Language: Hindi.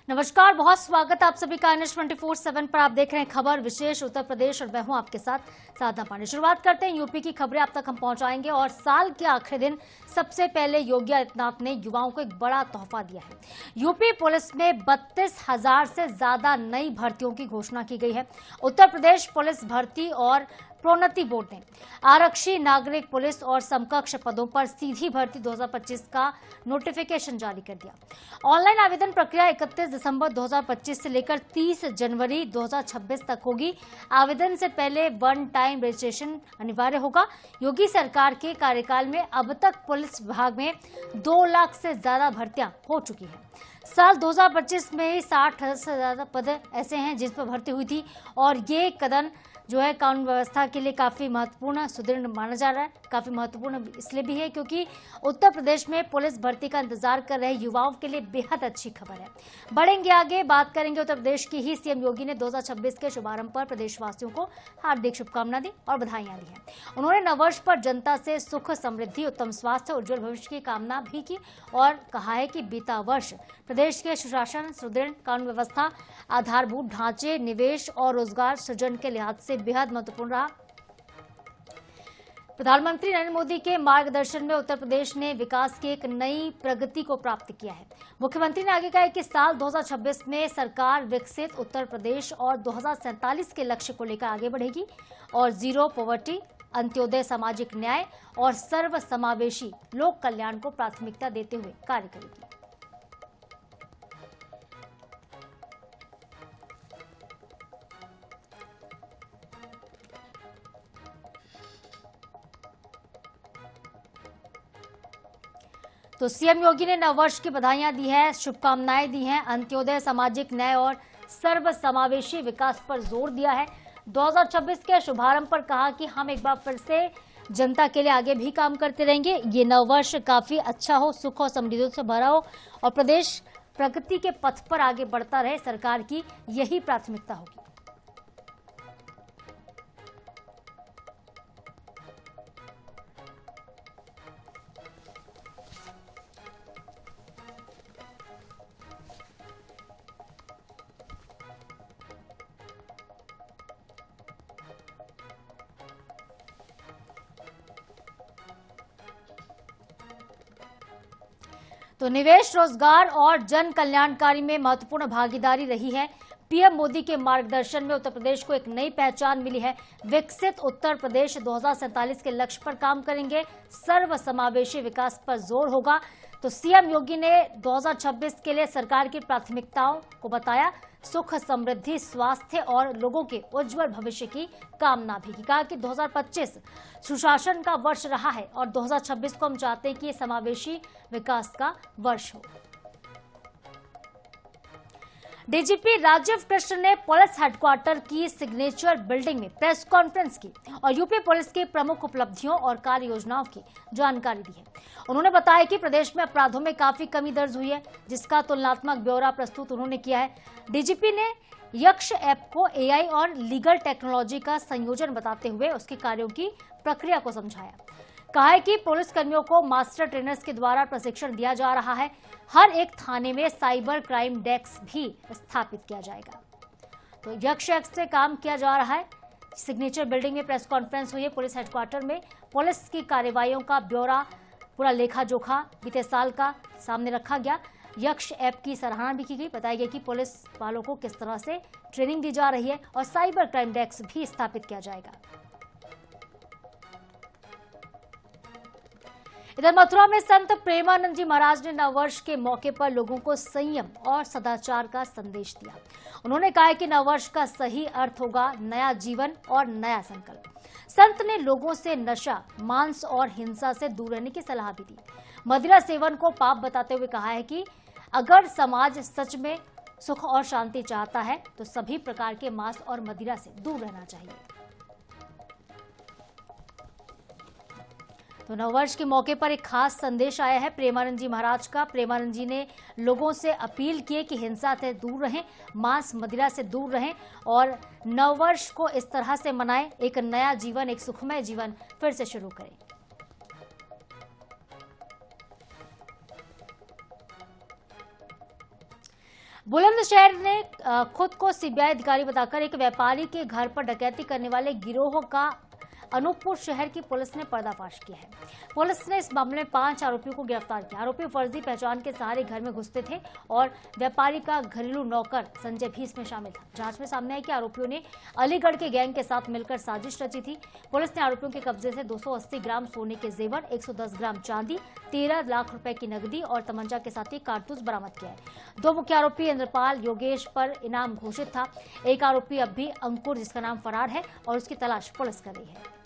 नमस्कार, बहुत स्वागत आप सभी का न्यूज़ 24/7 पर। आप देख रहे हैं खबर विशेष उत्तर प्रदेश और मैं हूं आपके साथ साधना पांडे। शुरुआत करते हैं यूपी की खबरें आप तक हम पहुंचाएंगे। और साल के आखिरी दिन सबसे पहले योगी आदित्यनाथ ने युवाओं को एक बड़ा तोहफा दिया है। यूपी पुलिस में 32,000 से ज्यादा नई भर्तियों की घोषणा की गई है। उत्तर प्रदेश पुलिस भर्ती और प्रोन्नति बोर्ड ने आरक्षी, नागरिक पुलिस और समकक्ष पदों पर सीधी भर्ती 2025 का नोटिफिकेशन जारी कर दिया। ऑनलाइन आवेदन प्रक्रिया 31 दिसंबर 2025 से लेकर 30 जनवरी 2026 तक होगी। आवेदन से पहले वन टाइम रजिस्ट्रेशन अनिवार्य होगा। योगी सरकार के कार्यकाल में अब तक पुलिस विभाग में 2 लाख से ज्यादा भर्तियां हो चुकी है। साल 2025 में ही 60,000 से ज्यादा पद ऐसे हैं जिस पर भर्ती हुई थी और ये कदम जो है कानून व्यवस्था के लिए काफी महत्वपूर्ण सुदृढ़ माना जा रहा है। काफी महत्वपूर्ण इसलिए भी है क्योंकि उत्तर प्रदेश में पुलिस भर्ती का इंतजार कर रहे युवाओं के लिए बेहद अच्छी खबर है। बढ़ेंगे आगे, बात करेंगे उत्तर प्रदेश की ही। सीएम योगी ने 2026 के शुभारंभ पर प्रदेशवासियों को हार्दिक शुभकामनाएं दी और बधाइयां दी हैं। उन्होंने नववर्ष पर जनता से सुख, समृद्धि, उत्तम स्वास्थ्य, उज्जवल भविष्य की कामना भी की और कहा है कि बीता वर्ष प्रदेश के सुशासन, सुदृढ़ कानून व्यवस्था, आधारभूत ढांचे, निवेश और रोजगार सृजन के लिहाज से बेहद महत्वपूर्ण रहा। प्रधानमंत्री नरेंद्र मोदी के मार्गदर्शन में उत्तर प्रदेश ने विकास की एक नई प्रगति को प्राप्त किया है। मुख्यमंत्री ने आगे कहा कि साल 2026 में सरकार विकसित उत्तर प्रदेश और 2047 के लक्ष्य को लेकर आगे बढ़ेगी और जीरो पॉवर्टी, अंत्योदय, सामाजिक न्याय और सर्व समावेशी लोक कल्याण को प्राथमिकता देते हुए कार्य करेगी। तो सीएम योगी ने नववर्ष की बधाइयां दी है, शुभकामनाएं दी हैं। अंत्योदय, सामाजिक न्याय और सर्व समावेशी विकास पर जोर दिया है। 2026 के शुभारंभ पर कहा कि हम एक बार फिर से जनता के लिए आगे भी काम करते रहेंगे। ये नववर्ष काफी अच्छा हो, सुख और समृद्धि से भरा हो और प्रदेश प्रगति के पथ पर आगे बढ़ता रहे। सरकार की यही प्राथमिकता होगी। तो निवेश, रोजगार और जन कल्याणकारी में महत्वपूर्ण भागीदारी रही है। पीएम मोदी के मार्गदर्शन में उत्तर प्रदेश को एक नई पहचान मिली है। विकसित उत्तर प्रदेश 2047 के लक्ष्य पर काम करेंगे। सर्व समावेशी विकास पर जोर होगा। तो सीएम योगी ने 2026 के लिए सरकार की प्राथमिकताओं को बताया। सुख, समृद्धि, स्वास्थ्य और लोगों के उज्जवल भविष्य की कामना भी की। कहा कि 2025 सुशासन का वर्ष रहा है और 2026 को हम चाहते हैं कि ये समावेशी विकास का वर्ष हो। डीजीपी राजीव कृष्ण ने पुलिस हेडक्वार्टर की सिग्नेचर बिल्डिंग में प्रेस कॉन्फ्रेंस की और यूपी पुलिस की प्रमुख उपलब्धियों और कार्य योजनाओं की जानकारी दी है। उन्होंने बताया कि प्रदेश में अपराधों में काफी कमी दर्ज हुई है, जिसका तुलनात्मक ब्यौरा प्रस्तुत उन्होंने किया है। डीजीपी ने यक्ष ऐप को एआई और लीगल टेक्नोलॉजी का संयोजन बताते हुए उसके कार्यों की प्रक्रिया को समझाया। कहा है कि पुलिस कर्मियों को मास्टर ट्रेनर्स के द्वारा प्रशिक्षण दिया जा रहा है। हर एक थाने में साइबर क्राइम डेस्क भी स्थापित किया जाएगा। तो यक्ष ऐप से काम किया जा रहा है। सिग्नेचर बिल्डिंग में प्रेस कॉन्फ्रेंस हुई है पुलिस हेडक्वार्टर में। पुलिस की कार्रवाइयों का ब्यौरा, पूरा लेखा जोखा बीते साल का सामने रखा गया। यक्ष ऐप की सराहना भी की गई। बताया गया कि पुलिस वालों को किस तरह से ट्रेनिंग दी जा रही है और साइबर क्राइम डेस्क भी स्थापित किया जाएगा। इधर मथुरा में संत प्रेमानंद जी महाराज ने नववर्ष के मौके पर लोगों को संयम और सदाचार का संदेश दिया। उन्होंने कहा कि नववर्ष का सही अर्थ होगा नया जीवन और नया संकल्प। संत ने लोगों से नशा, मांस और हिंसा से दूर रहने की सलाह भी दी। मदिरा सेवन को पाप बताते हुए कहा है कि अगर समाज सच में सुख और शांति चाहता है तो सभी प्रकार के मांस और मदिरा से दूर रहना चाहिए। तो नववर्ष के मौके पर एक खास संदेश आया है प्रेमानंद जी महाराज का। प्रेमानंद जी ने लोगों से अपील की कि हिंसा से दूर रहें, मांस मदिरा से दूर रहें और नववर्ष को इस तरह से मनाएं, एक नया जीवन, एक सुखमय जीवन फिर से शुरू करें। बुलंदशहर ने खुद को सीबीआई अधिकारी बताकर एक व्यापारी के घर पर डकैती करने वाले गिरोह का अनूपपुर शहर की पुलिस ने पर्दाफाश किया है। पुलिस ने इस मामले में 5 आरोपियों को गिरफ्तार किया। आरोपी फर्जी पहचान के सहारे घर में घुसते थे और व्यापारी का घरेलू नौकर संजय भी इसमें शामिल था। जांच में सामने आया कि आरोपियों ने अलीगढ़ के गैंग के साथ मिलकर साजिश रची थी। पुलिस ने आरोपियों के कब्जे से 280 ग्राम सोने के जेवर, 110 ग्राम चांदी, 13 लाख रुपए की नकदी और तमंचा के साथ ही कारतूस बरामद किया है। 2 मुख्य आरोपी इंद्रपाल योगेश पर इनाम घोषित था। एक आरोपी अब भी अंकुर, जिसका नाम फरार है और उसकी तलाश पुलिस कर रही है।